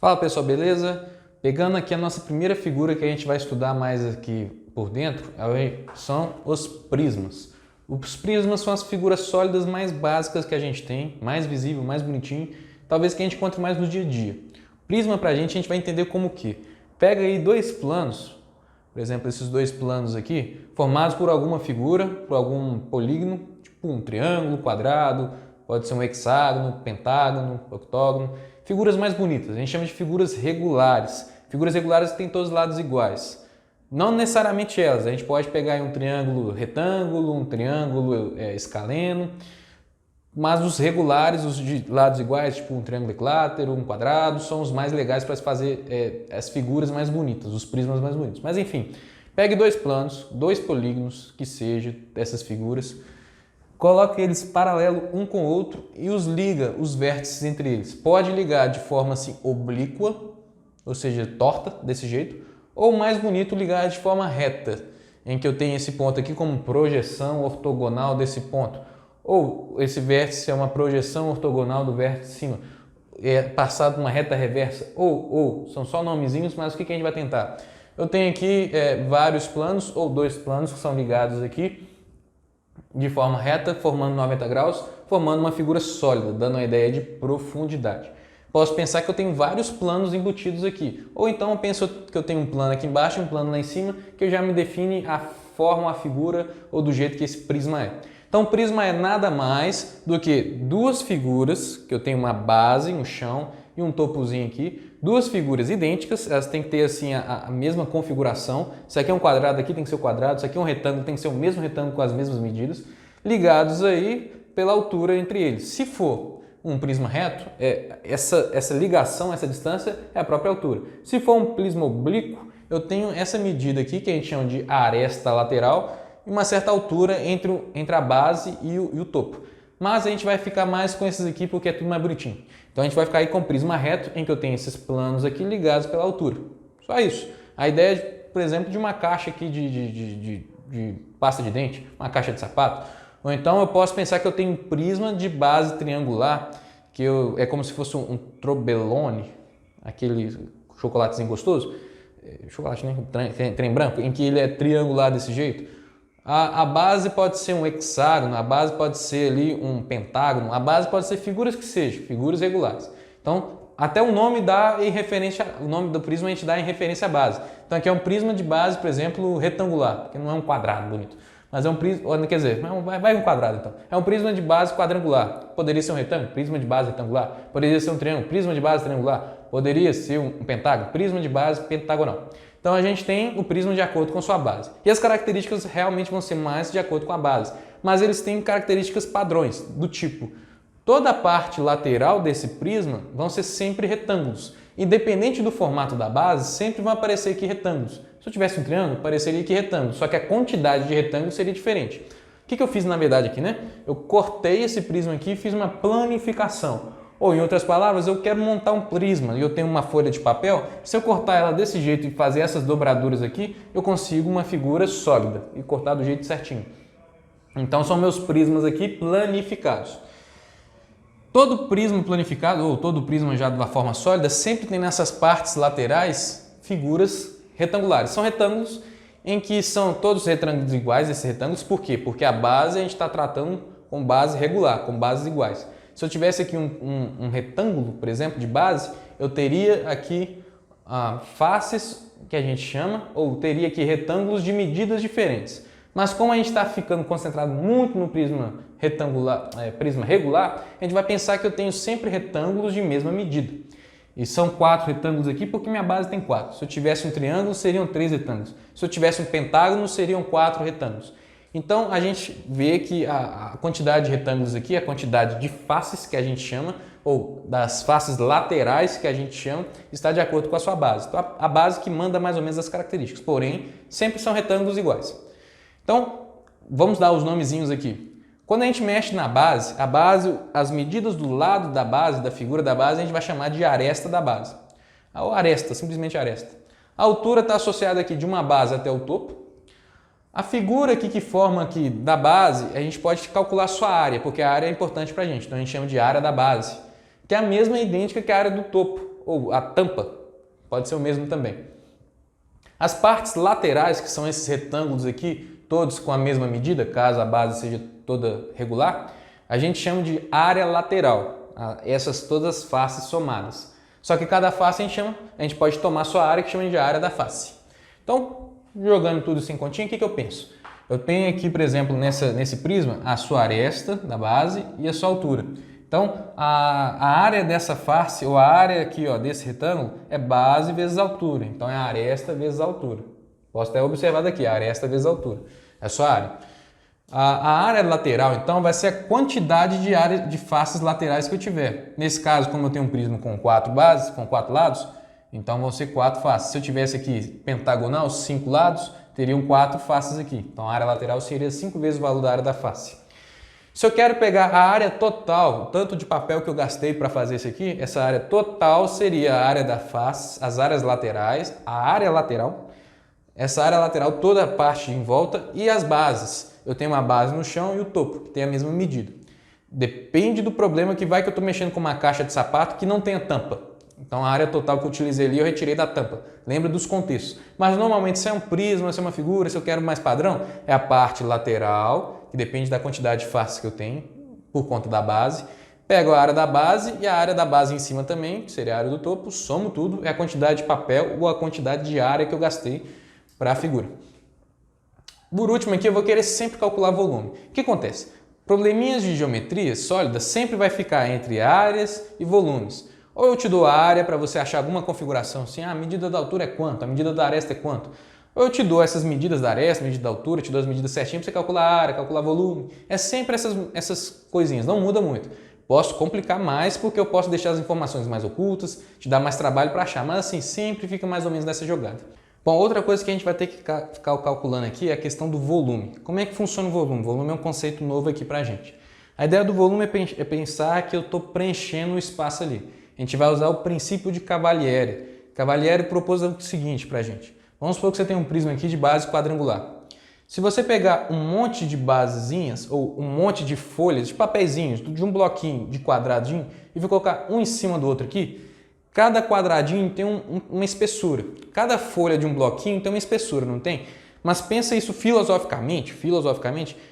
Fala pessoal, beleza? Pegando aqui a nossa primeira figura que a gente vai estudar mais aqui por dentro, são os prismas. Os prismas são as figuras sólidas mais básicas que a gente tem, mais visível, mais bonitinho, talvez que a gente encontre mais no dia a dia. Prisma pra gente, a gente vai entender como que pega aí dois planos, por exemplo, esses dois planos aqui, formados por alguma figura, por algum polígono, tipo um triângulo, quadrado, pode ser um hexágono, pentágono, octógono, figuras mais bonitas, a gente chama de figuras regulares. Figuras regulares têm todos os lados iguais. Não necessariamente elas, a gente pode pegar um triângulo retângulo, um triângulo escaleno, mas os regulares, os de lados iguais, tipo um triângulo equilátero, um quadrado, são os mais legais para se fazer as figuras mais bonitas, os prismas mais bonitos. Mas enfim, pegue dois planos, dois polígonos, que seja dessas figuras, coloque eles paralelo um com o outro e os liga, os vértices entre eles. Pode ligar de forma assim oblíqua, ou seja, torta, desse jeito, ou mais bonito, ligar de forma reta, em que eu tenho esse ponto aqui como projeção ortogonal desse ponto. Ou esse vértice é uma projeção ortogonal do vértice de cima, é passado uma reta reversa, ou, são só nomezinhos, mas o que a gente vai tentar? Eu tenho aqui vários planos, ou dois planos que são ligados aqui, de forma reta, formando 90 graus, formando uma figura sólida, dando uma ideia de profundidade. Posso pensar que eu tenho vários planos embutidos aqui, ou então eu penso que eu tenho um plano aqui embaixo e um plano lá em cima, que já me define a forma, a figura ou do jeito que esse prisma é. Então, o prisma é nada mais do que duas figuras, que eu tenho uma base, um chão e um topozinho aqui, duas figuras idênticas, elas têm que ter assim a mesma configuração. Se aqui é um quadrado, aqui tem que ser o quadrado, se aqui é um retângulo, tem que ser o mesmo retângulo com as mesmas medidas, ligados aí pela altura entre eles. Se for um prisma reto, essa ligação, essa distância é a própria altura. Se for um prisma oblíquo, eu tenho essa medida aqui, que a gente chama de aresta lateral, e uma certa altura entre a base e o topo. Mas a gente vai ficar mais com esses aqui porque é tudo mais bonitinho. Então a gente vai ficar aí com prisma reto, em que eu tenho esses planos aqui ligados pela altura. Só isso. A ideia, por exemplo, de uma caixa aqui de pasta de dente, uma caixa de sapato. Ou então eu posso pensar que eu tenho um prisma de base triangular, que é como se fosse um trobelone, aquele chocolatezinho gostoso, chocolate, né? Trem branco, em que ele é triangular desse jeito. A base pode ser um hexágono, a base pode ser ali um pentágono, a base pode ser figuras que sejam, figuras regulares. Então, até o nome dá em referência, o nome do prisma a gente dá em referência à base. Então aqui é um prisma de base, por exemplo, retangular, que não é um quadrado bonito, mas é um prisma, quer dizer, vai um quadrado então. É um prisma de base quadrangular. Poderia ser um retângulo, prisma de base retangular. Poderia ser um triângulo, prisma de base triangular. Poderia ser um pentágono, prisma de base pentagonal. Então a gente tem o prisma de acordo com sua base. E as características realmente vão ser mais de acordo com a base. Mas eles têm características padrões, do tipo, toda a parte lateral desse prisma vão ser sempre retângulos. Independente do formato da base, sempre vão aparecer aqui retângulos. Se eu tivesse um triângulo, apareceria aqui retângulo, só que a quantidade de retângulos seria diferente. O que eu fiz na verdade aqui, né? Eu cortei esse prisma aqui e fiz uma planificação. Ou, em outras palavras, eu quero montar um prisma e eu tenho uma folha de papel. Se eu cortar ela desse jeito e fazer essas dobraduras aqui, eu consigo uma figura sólida e cortar do jeito certinho. Então, são meus prismas aqui planificados. Todo prisma planificado, ou todo prisma já de uma forma sólida, sempre tem nessas partes laterais figuras retangulares. São retângulos em que são todos retângulos iguais, esses retângulos. Por quê? Porque a base a gente está tratando com base regular, com bases iguais. Se eu tivesse aqui um retângulo, por exemplo, de base, eu teria aqui faces, que a gente chama, ou teria aqui retângulos de medidas diferentes. Mas como a gente está ficando concentrado muito no prisma retangular, prisma regular, a gente vai pensar que eu tenho sempre retângulos de mesma medida. E são 4 retângulos aqui porque minha base tem 4. Se eu tivesse um triângulo, seriam 3 retângulos. Se eu tivesse um pentágono, seriam 4 retângulos. Então, a gente vê que a quantidade de retângulos aqui, a quantidade de faces que a gente chama, ou das faces laterais que a gente chama, está de acordo com a sua base. Então, a base que manda mais ou menos as características, porém, sempre são retângulos iguais. Então, vamos dar os nomezinhos aqui. Quando a gente mexe na base, as medidas do lado da base, da figura da base, a gente vai chamar de aresta da base. Ou aresta, simplesmente aresta. A altura está associada aqui de uma base até o topo. A figura aqui que forma aqui da base, a gente pode calcular sua área, porque a área é importante para a gente. Então a gente chama de área da base, que é a mesma idêntica que a área do topo. ou a tampa, pode ser o mesmo também. As partes laterais, que são esses retângulos aqui, todos com a mesma medida, caso a base seja toda regular, a gente chama de área lateral, essas todas as faces somadas. Só que cada face a gente pode tomar a sua área, que chama de área da face. Então, jogando tudo isso em continha, o que eu penso? Eu tenho aqui, por exemplo, nesse prisma, a sua aresta da base e a sua altura. Então, a área dessa face, ou a área aqui ó, desse retângulo, é base vezes altura. Então, é a aresta vezes a altura. Posso até observar daqui, a aresta vezes a altura. É a sua área. A área lateral, então, vai ser a quantidade de áreas de faces laterais que eu tiver. Nesse caso, como eu tenho um prisma com 4 bases, com 4 lados, então vão ser 4 faces. Se eu tivesse aqui pentagonal, 5 lados, teriam 4 faces aqui. Então, a área lateral seria 5 vezes o valor da área da face. Se eu quero pegar a área total, tanto de papel que eu gastei para fazer isso aqui, essa área total seria a área da face, as áreas laterais, a área lateral, essa área lateral, toda a parte em volta e as bases. Eu tenho uma base no chão e o topo, que tem a mesma medida. Depende do problema que vai que eu estou mexendo com uma caixa de sapato que não tenha tampa. Então a área total que eu utilizei ali eu retirei da tampa. Lembra dos contextos. Mas normalmente se é um prisma, se é uma figura, se eu quero mais padrão, é a parte lateral, que depende da quantidade de faces que eu tenho, por conta da base. Pego a área da base e a área da base em cima também, que seria a área do topo, somo tudo, é a quantidade de papel ou a quantidade de área que eu gastei para a figura. Por último aqui eu vou querer sempre calcular volume. O que acontece? Probleminhas de geometria sólida sempre vai ficar entre áreas e volumes. Ou eu te dou a área para você achar alguma configuração assim, a medida da altura é quanto, a medida da aresta é quanto. Ou eu te dou essas medidas da aresta, medida da altura, te dou as medidas certinhas para você calcular a área, calcular volume. É sempre essas coisinhas, não muda muito. Posso complicar mais porque eu posso deixar as informações mais ocultas, te dar mais trabalho para achar, mas assim, sempre fica mais ou menos nessa jogada. Bom, outra coisa que a gente vai ter que ficar calculando aqui é a questão do volume. Como é que funciona o volume? O volume é um conceito novo aqui para a gente. A ideia do volume é pensar que eu estou preenchendo o espaço ali. A gente vai usar o princípio de Cavalieri. Cavalieri propôs o seguinte para a gente. Vamos supor que você tem um prisma aqui de base quadrangular. Se você pegar um monte de basezinhas ou um monte de folhas, de papeizinhos, de um bloquinho de quadradinho e for colocar um em cima do outro aqui, cada quadradinho tem uma espessura. Cada folha de um bloquinho tem uma espessura, não tem? Mas pensa isso filosoficamente,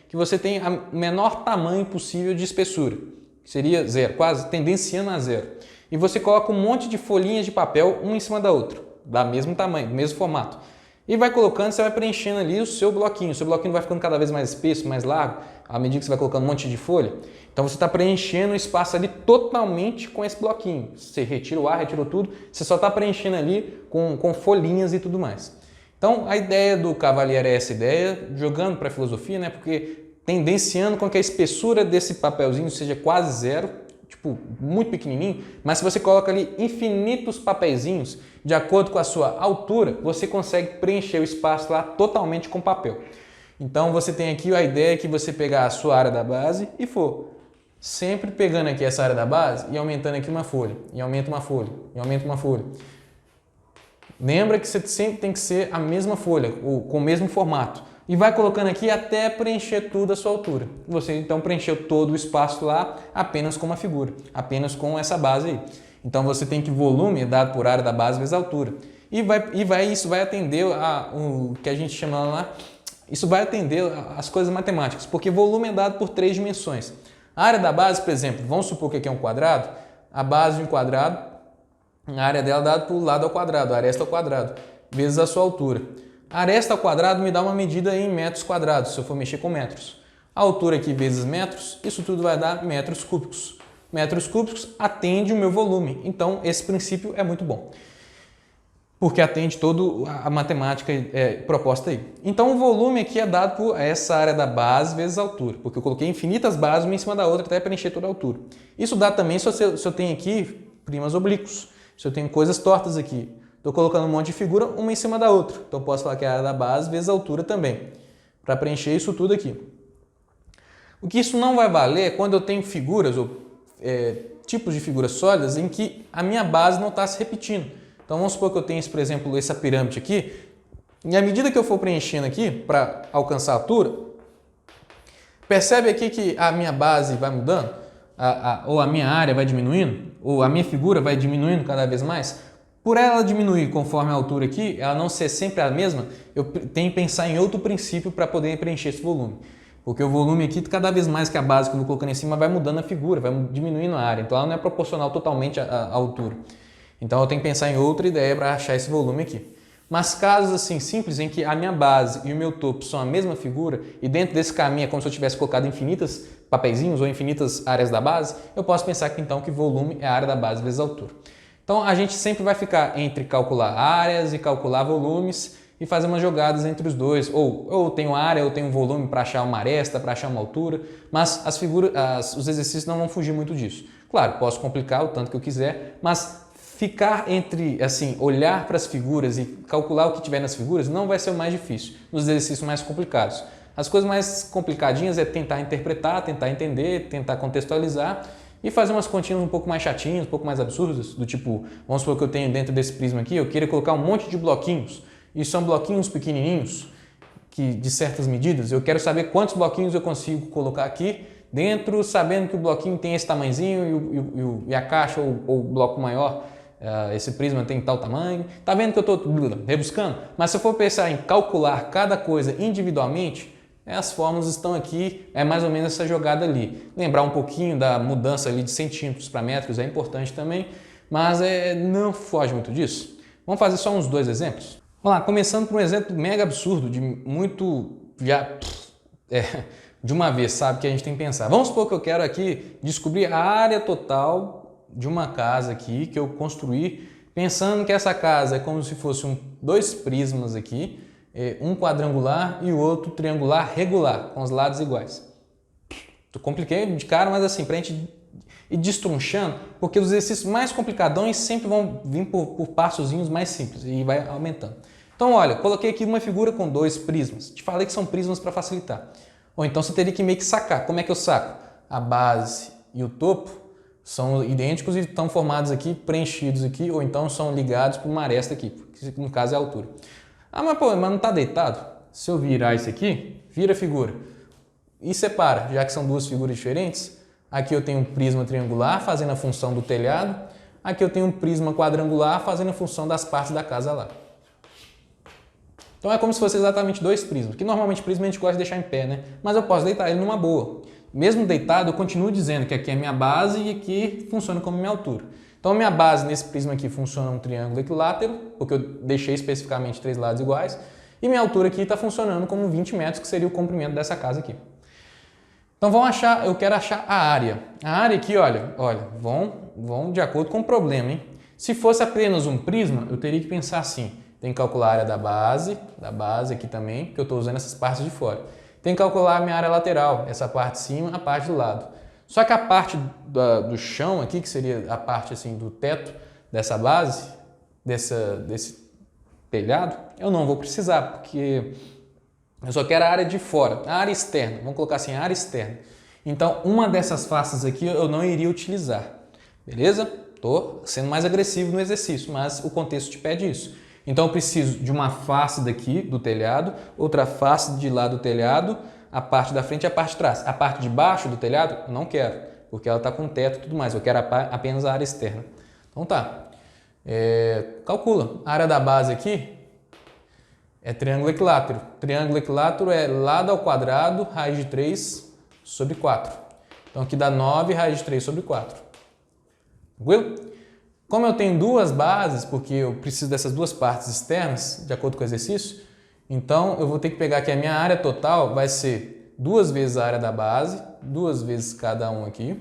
que você tem o menor tamanho possível de espessura. Seria zero, quase tendenciando a zero. E você coloca um monte de folhinhas de papel, uma em cima da outra, do mesmo tamanho, do mesmo formato. E vai colocando, você vai preenchendo ali o seu bloquinho. O seu bloquinho vai ficando cada vez mais espesso, mais largo, à medida que você vai colocando um monte de folha. Então você está preenchendo o espaço ali totalmente com esse bloquinho. Você retira o ar, retirou tudo, você só está preenchendo ali com folhinhas e tudo mais. Então a ideia do Cavalieri é essa ideia, jogando para a filosofia, né? Porque tendenciando com que a espessura desse papelzinho seja quase zero, tipo, muito pequenininho, mas se você coloca ali infinitos papeizinhos, de acordo com a sua altura, você consegue preencher o espaço lá totalmente com papel. Então você tem aqui a ideia que você pegar a sua área da base e for sempre pegando aqui essa área da base e aumentando aqui uma folha, e aumenta uma folha, e aumenta uma folha. Lembra que você sempre tem que ser a mesma folha, ou com o mesmo formato. E vai colocando aqui até preencher tudo a sua altura. Você então preencheu todo o espaço lá apenas com uma figura, apenas com essa base aí. Então você tem que volume é dado por área da base vezes altura. Isso vai atender o que a gente chama lá, isso vai atender as coisas matemáticas, porque volume é dado por 3 dimensões. A área da base, por exemplo, vamos supor que aqui é um quadrado, a base de um quadrado, a área dela é dada por lado ao quadrado, a aresta ao quadrado, vezes a sua altura. A aresta ao quadrado me dá uma medida em metros quadrados, se eu for mexer com metros. A altura aqui vezes metros, isso tudo vai dar metros cúbicos. Metros cúbicos atende o meu volume, então esse princípio é muito bom, porque atende toda a matemática proposta aí. Então o volume aqui é dado por essa área da base vezes a altura, porque eu coloquei infinitas bases uma em cima da outra até preencher toda a altura. Isso dá também se eu tenho aqui primas oblíquos, se eu tenho coisas tortas aqui. Estou colocando um monte de figura uma em cima da outra. Então, eu posso falar que é a área da base vezes a altura também, para preencher isso tudo aqui. O que isso não vai valer é quando eu tenho figuras ou tipos de figuras sólidas em que a minha base não está se repetindo. Então, vamos supor que eu tenho, por exemplo, essa pirâmide aqui, e à medida que eu for preenchendo aqui para alcançar a altura, percebe aqui que a minha base vai mudando? ou a minha área vai diminuindo, ou a minha figura vai diminuindo cada vez mais, por ela diminuir conforme a altura aqui, ela não ser sempre a mesma, eu tenho que pensar em outro princípio para poder preencher esse volume. Porque o volume aqui, cada vez mais que a base que eu vou colocando em cima, vai mudando a figura, vai diminuindo a área. Então ela não é proporcional totalmente à altura. Então eu tenho que pensar em outra ideia para achar esse volume aqui. Mas casos assim simples em que a minha base e o meu topo são a mesma figura e dentro desse caminho é como se eu tivesse colocado infinitas papeizinhos ou infinitas áreas da base, eu posso pensar que então que volume é a área da base vezes a altura. Então a gente sempre vai ficar entre calcular áreas e calcular volumes e fazer umas jogadas entre os dois. Ou eu tenho área, ou tenho volume para achar uma aresta, para achar uma altura, mas as figuras, os exercícios não vão fugir muito disso. Claro, posso complicar o tanto que eu quiser, mas ficar entre, assim, olhar para as figuras e calcular o que tiver nas figuras não vai ser o mais difícil, nos exercícios mais complicados. As coisas mais complicadinhas é tentar interpretar, tentar entender, tentar contextualizar e fazer umas continhas um pouco mais chatinhas, um pouco mais absurdas, do tipo, vamos supor que eu tenho dentro desse prisma aqui, eu queira colocar um monte de bloquinhos, e são bloquinhos pequenininhos, que de certas medidas, eu quero saber quantos bloquinhos eu consigo colocar aqui dentro, sabendo que o bloquinho tem esse tamanhozinho e a caixa ou o bloco maior, esse prisma tem tal tamanho. Tá vendo que eu estou rebuscando? Mas se eu for pensar em calcular cada coisa individualmente, as fórmulas estão aqui, é mais ou menos essa jogada ali. Lembrar um pouquinho da mudança ali de centímetros para metros é importante também, mas não foge muito disso. Vamos fazer só uns 2 exemplos? Vamos lá, começando por um exemplo mega absurdo, de uma vez, sabe, que a gente tem que pensar. Vamos supor que eu quero aqui descobrir a área total de uma casa aqui que eu construí, pensando que essa casa é como se fosse 2 prismas aqui, um quadrangular e o outro triangular regular, com os lados iguais. Compliquei de cara, mas assim, para a gente ir destronchando, porque os exercícios mais complicadões sempre vão vir por passozinhos mais simples e vai aumentando. Então, olha, coloquei aqui uma figura com 2 prismas. Te falei que são prismas para facilitar. Ou então você teria que meio que sacar. Como é que eu saco? A base e o topo são idênticos e estão formados aqui, preenchidos aqui, ou então são ligados por uma aresta aqui, que no caso é a altura. Ah, mas pô, mas não está deitado? Se eu virar isso aqui, vira a figura e separa, já que são 2 figuras diferentes. Aqui eu tenho um prisma triangular fazendo a função do telhado, aqui eu tenho um prisma quadrangular fazendo a função das partes da casa lá. Então é como se fosse exatamente 2 prismas, que normalmente prisma a gente gosta de deixar em pé, né? Mas eu posso deitar ele numa boa. Mesmo deitado, eu continuo dizendo que aqui é minha base e aqui funciona como minha altura. Então a minha base nesse prisma aqui funciona um triângulo equilátero, porque eu deixei especificamente 3 lados iguais, e minha altura aqui está funcionando como 20 metros, que seria o comprimento dessa casa aqui. Então eu quero achar a área. A área aqui, olha, vão de acordo com o problema, hein? Se fosse apenas um prisma, eu teria que pensar assim, tem que calcular a área da base aqui também, porque eu estou usando essas partes de fora. Tem que calcular a minha área lateral, essa parte de cima, a parte do lado. Só que a parte do chão aqui, que seria a parte assim do teto dessa base, desse telhado, eu não vou precisar, porque eu só quero a área de fora, a área externa. Vamos colocar assim, a área externa. Então, uma dessas faces aqui eu não iria utilizar. Beleza? Estou sendo mais agressivo no exercício, mas o contexto te pede isso. Então eu preciso de uma face daqui do telhado, outra face de lá do telhado, a parte da frente e a parte de trás. A parte de baixo do telhado eu não quero, porque ela está com teto e tudo mais, eu quero apenas a área externa. Então tá, calcula. A área da base aqui é triângulo equilátero. Triângulo equilátero é lado ao quadrado, raiz de 3 sobre 4. Então aqui dá 9 raiz de 3 sobre 4. Tranquilo? Como eu tenho 2 bases, porque eu preciso dessas 2 partes externas, de acordo com o exercício, então eu vou ter que pegar aqui a minha área total, vai ser 2 vezes a área da base, 2 vezes cada um aqui,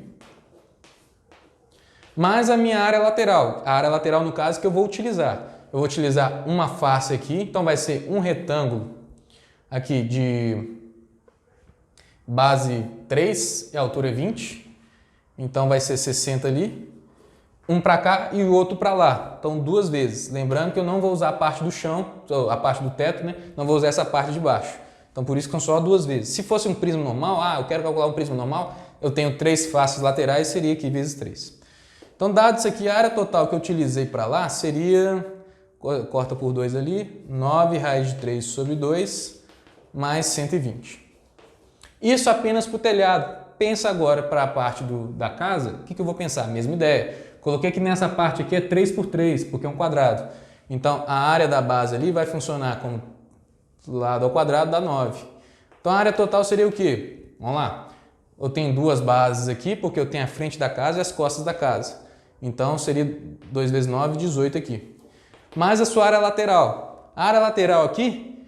mais a minha área lateral. A área lateral, no caso, que eu vou utilizar. Eu vou utilizar uma face aqui, então vai ser um retângulo aqui de base 3 e a altura é 20, então vai ser 60 ali. Um para cá e o outro para lá, então 2 vezes. Lembrando que eu não vou usar a parte do chão, a parte do teto, né? Não vou usar essa parte de baixo. Então por isso que são só 2 vezes. Se fosse um prisma normal, eu quero calcular um prisma normal, eu tenho 3 faces laterais, seria aqui vezes 3. Então dado isso aqui, a área total que eu utilizei para lá seria, corta por 2 ali, 9 raiz de 3 sobre 2 mais 120. Isso apenas para o telhado. pensa agora para a parte da casa, o que eu vou pensar? Mesma ideia. Coloquei que nessa parte aqui é 3 por 3, porque é um quadrado. Então, a área da base ali vai funcionar como lado ao quadrado dá 9. Então, a área total seria o quê? Vamos lá. Eu tenho duas bases aqui, porque eu tenho a frente da casa e as costas da casa. Então, seria 2 vezes 9, 18 aqui. Mais a sua área lateral. A área lateral aqui,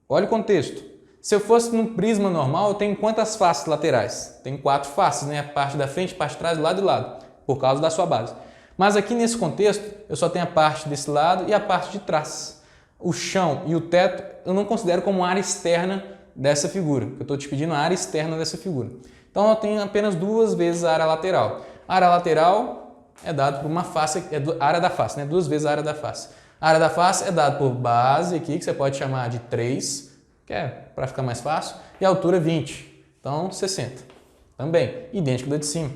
olha o contexto. Se eu fosse num prisma normal, eu tenho quantas faces laterais? Tenho 4 faces, né? A parte da frente, a parte de trás, do lado e lado, por causa da sua base. Mas aqui nesse contexto, eu só tenho a parte desse lado e a parte de trás. O chão e o teto eu não considero como área externa dessa figura. Eu estou te pedindo a área externa dessa figura. Então eu tenho apenas 2 vezes a área lateral. A área lateral é dada por uma face, a área da face, né? 2 vezes a área da face. A área da face é dada por base aqui, que você pode chamar de 3, que é para ficar mais fácil, e a altura 20. Então 60. Também, idêntico da de cima.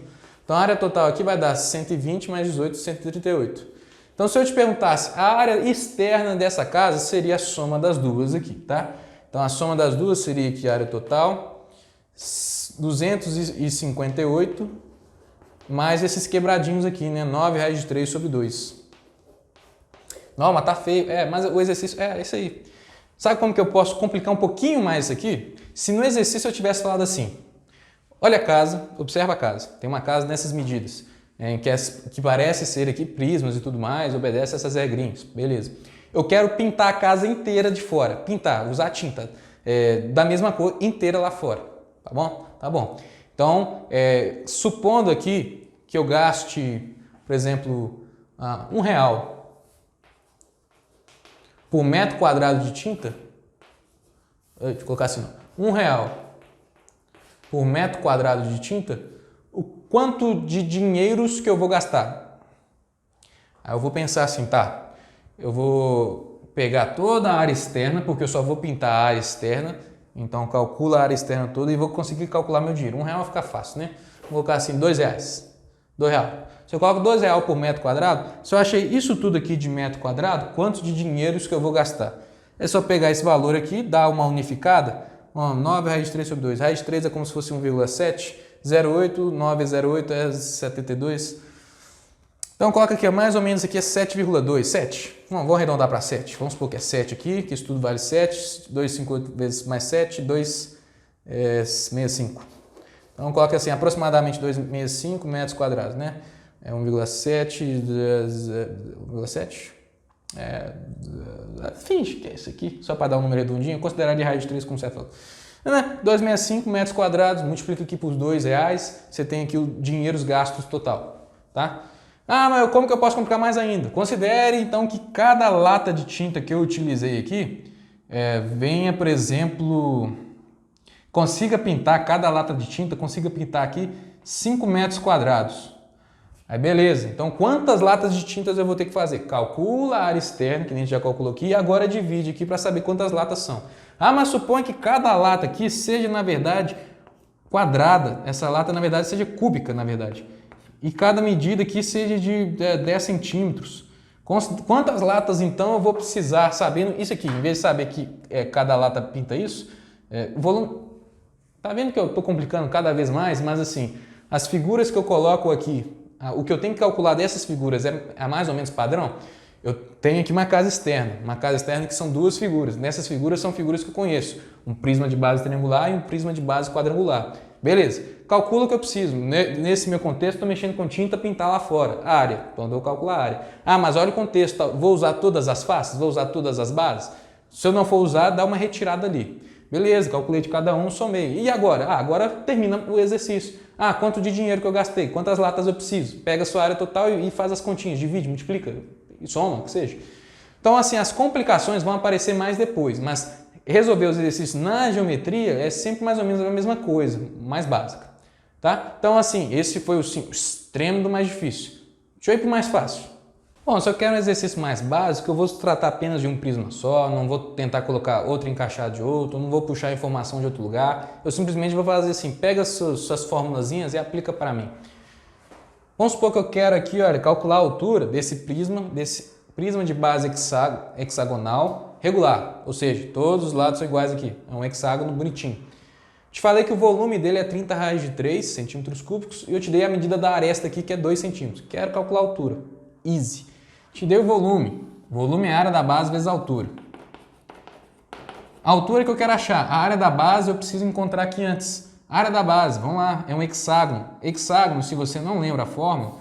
Então a área total aqui vai dar 120 mais 18, 138. Então se eu te perguntasse, a área externa dessa casa seria a soma das duas aqui, tá? Então a soma das duas seria aqui a área total, 258, mais esses quebradinhos aqui, né? 9 raiz de 3 sobre 2. Não, mas tá feio. Mas o exercício é isso aí. Sabe como que eu posso complicar um pouquinho mais isso aqui? Se no exercício eu tivesse falado assim, olha a casa, observa a casa. Tem uma casa nessas medidas, que parece ser aqui prismas e tudo mais, obedece a essas regrinhas. Beleza. Eu quero pintar a casa inteira de fora. Pintar, usar tinta da mesma cor inteira lá fora. Tá bom? Tá bom. Então, supondo aqui que eu gaste, por exemplo, R$1 por metro quadrado de tinta, vou colocar assim, R$1 por metro quadrado de tinta, o quanto de dinheiros que eu vou gastar? Aí eu vou pensar assim, tá, eu vou pegar toda a área externa, porque eu só vou pintar a área externa, então calcula a área externa toda e vou conseguir calcular meu dinheiro. R$1 fica fácil, né? Vou colocar assim, R$2. R$2. Se eu coloco R$2 por metro quadrado, se eu achei isso tudo aqui de metro quadrado, quanto de dinheiros que eu vou gastar? É só pegar esse valor aqui, dar uma unificada, 9 raiz de 3 sobre 2. Raiz de 3 é como se fosse 1,7, 0,8, 9 é 0,8 é 72. Então coloca aqui, mais ou menos aqui é 7,2, 7. Vamos arredondar para 7. Vamos supor que é 7 aqui, que isso tudo vale 7. 2,58 vezes mais 7, 2,65. Então coloca assim, aproximadamente 2,65 metros quadrados, né? É 1,7, 1,7. Finge que é isso aqui, só para dar um número redondinho, considerar de raiz de 3 como você falou. 265 metros quadrados, multiplica aqui por R$2, você tem aqui o dinheiros gastos total, tá? Mas como que eu posso complicar mais ainda? Considere então que cada lata de tinta que eu utilizei aqui, venha, por exemplo, consiga pintar, cada lata de tinta consiga pintar aqui 5 metros quadrados. Aí beleza, então quantas latas de tintas eu vou ter que fazer? Calcula a área externa, que a gente já calculou aqui, e agora divide aqui para saber quantas latas são. Mas suponha que cada lata aqui seja, na verdade, quadrada. Essa lata, na verdade, seja cúbica, na verdade. E cada medida aqui seja de 10 centímetros. Quantas latas, então, eu vou precisar, sabendo isso aqui, em vez de saber que cada lata pinta isso, volume... Tá vendo que eu estou complicando cada vez mais? Mas assim, as figuras que eu coloco aqui, o que eu tenho que calcular dessas figuras é mais ou menos padrão? Eu tenho aqui uma casa externa que são 2 figuras. Nessas figuras são figuras que eu conheço. Um prisma de base triangular e um prisma de base quadrangular. Beleza, calcula o que eu preciso. Nesse meu contexto, estou mexendo com tinta, pintar lá fora. A área, então eu vou calcular a área. Mas olha o contexto, vou usar todas as faces? Vou usar todas as bases? Se eu não for usar, dá uma retirada ali. Beleza, calculei de cada um, somei. E agora? Agora termina o exercício. Quanto de dinheiro que eu gastei? Quantas latas eu preciso? Pega a sua área total e faz as continhas, divide, multiplica, soma, o que seja. Então, assim, as complicações vão aparecer mais depois, mas resolver os exercícios na geometria é sempre mais ou menos a mesma coisa, mais básica, tá? Então, assim, esse foi o extremo do mais difícil. Deixa eu ir para o mais fácil. Bom, se eu quero um exercício mais básico, eu vou tratar apenas de um prisma só, não vou tentar colocar outro encaixado de outro, não vou puxar informação de outro lugar, eu simplesmente vou fazer assim, pega suas formulazinhas e aplica para mim. Vamos supor que eu quero aqui, olha, calcular a altura desse prisma de base hexagonal regular, ou seja, todos os lados são iguais aqui, é um hexágono bonitinho. Te falei que o volume dele é 30 raios de 3 centímetros cúbicos e eu te dei a medida da aresta aqui, que é 2 centímetros. Quero calcular a altura. Easy. Te dei o volume. Volume é a área da base vezes a altura. A altura que eu quero achar. A área da base eu preciso encontrar aqui antes. A área da base, vamos lá, é um hexágono. Hexágono, se você não lembra a fórmula,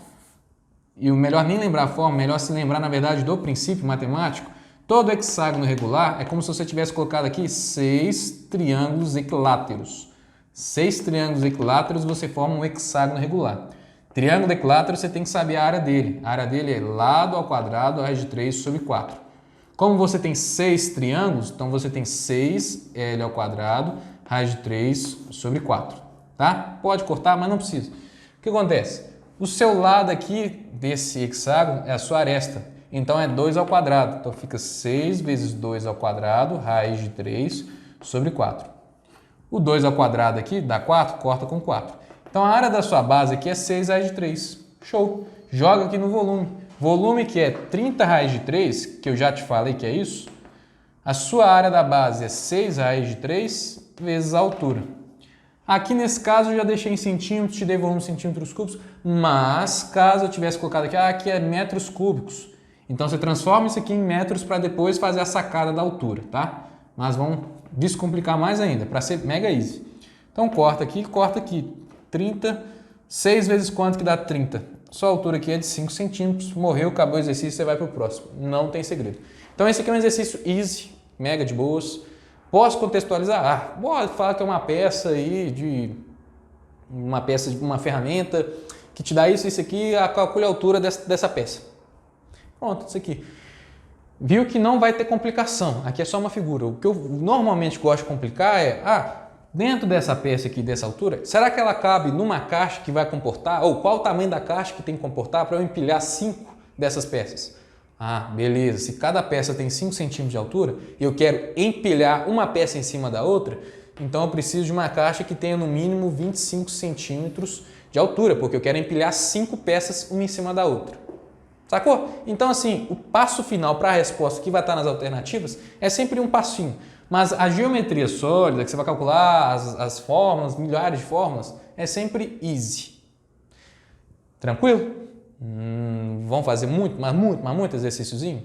e o melhor nem lembrar a fórmula, melhor se lembrar, na verdade, do princípio matemático, todo hexágono regular é como se você tivesse colocado aqui 6 triângulos equiláteros. 6 triângulos equiláteros você forma um hexágono regular. Triângulo equilátero você tem que saber a área dele. A área dele é lado ao quadrado raiz de 3 sobre 4. Como você tem 6 triângulos, então você tem 6L ao quadrado raiz de 3 sobre 4. Tá? Pode cortar, mas não precisa. O que acontece? O seu lado aqui desse hexágono é a sua aresta. Então é 2 ao quadrado. Então fica 6 vezes 2 ao quadrado raiz de 3 sobre 4. O 2 ao quadrado aqui dá 4, corta com 4. Então a área da sua base aqui é 6 raiz de 3. Show! Joga aqui no volume. Volume que é 30 raiz de 3, que eu já te falei que é isso. A sua área da base é 6 raiz de 3 vezes a altura. Aqui nesse caso eu já deixei em centímetros, te dei volume em centímetros cúbicos, mas caso eu tivesse colocado aqui, aqui é metros cúbicos. Então você transforma isso aqui em metros para depois fazer a sacada da altura, tá? Mas vamos descomplicar mais ainda, para ser mega easy. Então corta aqui. 30, 6 vezes quanto que dá 30? Sua altura aqui é de 5 centímetros, morreu, acabou o exercício, você vai para o próximo. Não tem segredo. Então esse aqui é um exercício easy, mega de boas. Posso contextualizar? Pode falar que é uma peça aí de uma ferramenta que te dá isso, isso aqui, calcule a altura dessa peça. Pronto, isso aqui. Viu que não vai ter complicação, aqui é só uma figura. O que eu normalmente gosto de complicar é, dentro dessa peça aqui, dessa altura, será que ela cabe numa caixa que vai comportar? Ou qual o tamanho da caixa que tem que comportar para eu empilhar 5 dessas peças? Beleza, se cada peça tem 5 centímetros de altura e eu quero empilhar uma peça em cima da outra, então eu preciso de uma caixa que tenha no mínimo 25 centímetros de altura, porque eu quero empilhar 5 peças uma em cima da outra. Sacou? Então, assim, o passo final para a resposta que vai estar nas alternativas é sempre um passinho. Mas a geometria sólida, que você vai calcular as fórmulas, milhares de fórmulas, é sempre easy. Tranquilo? Vamos fazer muito exercíciozinho?